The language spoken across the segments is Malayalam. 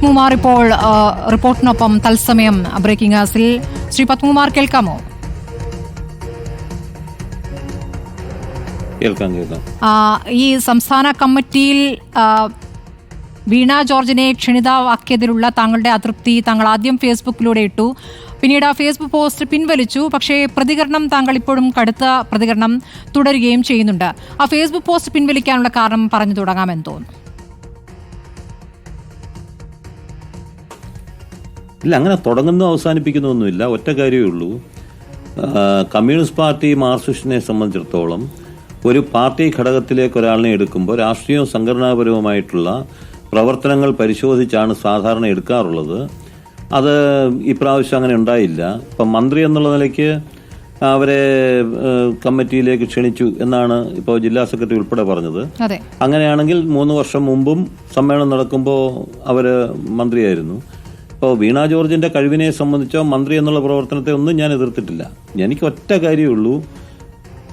പത്മകുമാർ ഇപ്പോൾ റിപ്പോർട്ടിനൊപ്പം തത്സമയം ബ്രേക്കിംഗ് ന്യൂസിൽ. ശ്രീ പത്മകുമാർ, കേൾക്കാമോ? ഈ സംസ്ഥാന കമ്മിറ്റിയിൽ വീണ ജോർജിനെ ക്ഷണിതാവാക്കിയതിലുള്ള താങ്കളുടെ അതൃപ്തി താങ്കൾ ആദ്യം ഫേസ്ബുക്കിലൂടെ ഇട്ടു, പിന്നീട് ആ ഫേസ്ബുക്ക് പോസ്റ്റ് പിൻവലിച്ചു. പക്ഷേ പ്രതികരണം താങ്കൾ ഇപ്പോഴും കടുത്ത പ്രതികരണം തുടരുകയും ചെയ്യുന്നുണ്ട്. ആ ഫേസ്ബുക്ക് പോസ്റ്റ് പിൻവലിക്കാനുള്ള കാരണം പറഞ്ഞു തുടങ്ങാമെന്ന് തോന്നുന്നു. ഇല്ല, അങ്ങനെ തുടങ്ങുന്നു അവസാനിപ്പിക്കുന്നൊന്നുമില്ല. ഒറ്റ കാര്യമേ ഉള്ളൂ. കമ്മ്യൂണിസ്റ്റ് പാർട്ടി മാർക്സിസ്റ്റിനെ സംബന്ധിച്ചിടത്തോളം ഒരു പാർട്ടി ഘടകത്തിലേക്ക് ഒരാളിനെ എടുക്കുമ്പോൾ രാഷ്ട്രീയവും സംഘടനാപരവുമായിട്ടുള്ള പ്രവർത്തനങ്ങൾ പരിശോധിച്ചാണ് സാധാരണ എടുക്കാറുള്ളത്. അത് ഇപ്രാവശ്യം അങ്ങനെ ഉണ്ടായില്ല. ഇപ്പം മന്ത്രി എന്നുള്ള നിലയ്ക്ക് അവരെ കമ്മിറ്റിയിലേക്ക് ക്ഷണിച്ചു എന്നാണ് ഇപ്പോൾ ജില്ലാ സെക്രട്ടറി ഉൾപ്പെടെ പറഞ്ഞത്. അങ്ങനെയാണെങ്കിൽ 3 വർഷം മുമ്പും സമ്മേളനം നടക്കുമ്പോൾ അവർ മന്ത്രിയായിരുന്നു. ഇപ്പോൾ വീണ ജോർജിന്റെ കഴിവിനെ സംബന്ധിച്ചോ മന്ത്രി എന്നുള്ള പ്രവർത്തനത്തെ ഒന്നും ഞാൻ എതിർത്തിട്ടില്ല. എനിക്ക് ഒറ്റ കാര്യമുള്ളൂ,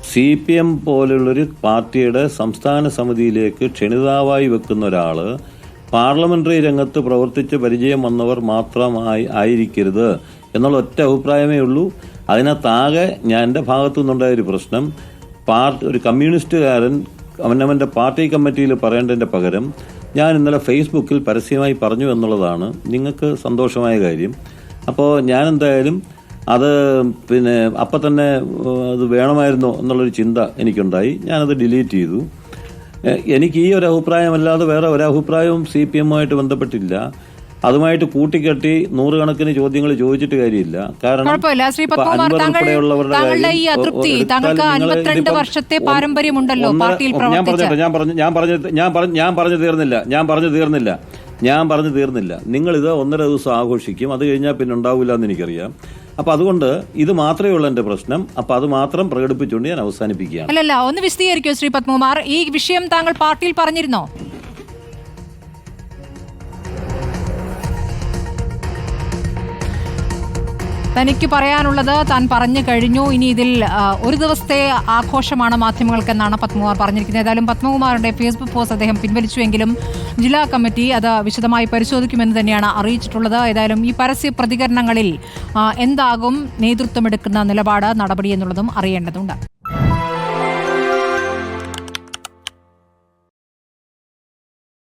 CPM പോലുള്ളൊരു പാർട്ടിയുടെ സംസ്ഥാന സമിതിയിലേക്ക് ക്ഷണിതാവായി വെക്കുന്ന ഒരാൾ പാർലമെന്ററി രംഗത്ത് പ്രവർത്തിച്ച് പരിചയം വന്നവർ മാത്രമായി ആയിരിക്കരുത് എന്നുള്ള ഒറ്റ അഭിപ്രായമേ ഉള്ളൂ. അതിനകത്താകെ ഞാൻ എൻ്റെ ഭാഗത്തു നിന്നുണ്ടായൊരു പ്രശ്നം, ഒരു കമ്മ്യൂണിസ്റ്റുകാരൻ അവനവൻ്റെ പാർട്ടി കമ്മിറ്റിയിൽ പറയേണ്ടതിൻ്റെ പകരം ഞാൻ ഇന്നലെ ഫേസ്ബുക്കിൽ പരസ്യമായി പറഞ്ഞു എന്നുള്ളതാണ് നിങ്ങൾക്ക് സന്തോഷമായ കാര്യം. അപ്പോൾ ഞാൻ എന്തായാലും അത് അപ്പം തന്നെ അത് വേണമായിരുന്നോ എന്നുള്ളൊരു ചിന്ത എനിക്കുണ്ടായി. ഞാനത് ഡിലീറ്റ് ചെയ്തു. എനിക്ക് ഈ ഒരു അഭിപ്രായമല്ലാതെ വേറെ ഒരഭിപ്രായവും CPM-ആയിട്ട് ബന്ധപ്പെട്ടില്ല. അതുമായിട്ട് കൂട്ടിക്കെട്ടി 100 കണക്കിന് ചോദ്യങ്ങൾ ചോദിച്ചിട്ട് കാര്യമില്ല. കാരണം ഞാൻ പറഞ്ഞു തീർന്നില്ല. നിങ്ങളിത് 1.5 ദിവസം ആഘോഷിക്കും, അത് കഴിഞ്ഞാൽ പിന്നെ ഉണ്ടാവില്ല എന്ന് എനിക്കറിയാം. അപ്പൊ അതുകൊണ്ട് ഇത് മാത്രമേ ഉള്ളൂ എന്റെ പ്രശ്നം. അപ്പൊ അത് മാത്രം പ്രകടിപ്പിച്ചുകൊണ്ട് ഞാൻ അവസാനിപ്പിക്കുകയാണ്. അല്ലല്ല, ഒന്ന് വിശദീകരിക്കൂ ശ്രീ പത്മകുമാർ, ഈ വിഷയം താങ്കൾ പാർട്ടിയിൽ പറഞ്ഞിരുന്നോ? തനിക്ക് പറയാനുള്ളത് താൻ പറഞ്ഞു കഴിഞ്ഞു. ഇനി ഇതിൽ ഒരു ദിവസത്തെ ആഘോഷമാണ് മാധ്യമങ്ങൾക്കെന്നാണ് പത്മകുമാർ പറഞ്ഞിരിക്കുന്നത്. ഏതായാലും പത്മകുമാറിന്റെ ഫേസ്ബുക്ക് പോസ്റ്റ് അദ്ദേഹം പിൻവലിച്ചുവെങ്കിലും ജില്ലാ കമ്മിറ്റി അത് വിശദമായി പരിശോധിക്കുമെന്ന് തന്നെയാണ് അറിയിച്ചിട്ടുള്ളത്. ഏതായാലും ഈ പരസ്യ പ്രതികരണങ്ങളിൽ എന്താകും നേതൃത്വമെടുക്കുന്ന നിലപാട്, നടപടി എന്നുള്ളതും അറിയേണ്ടതുണ്ട്.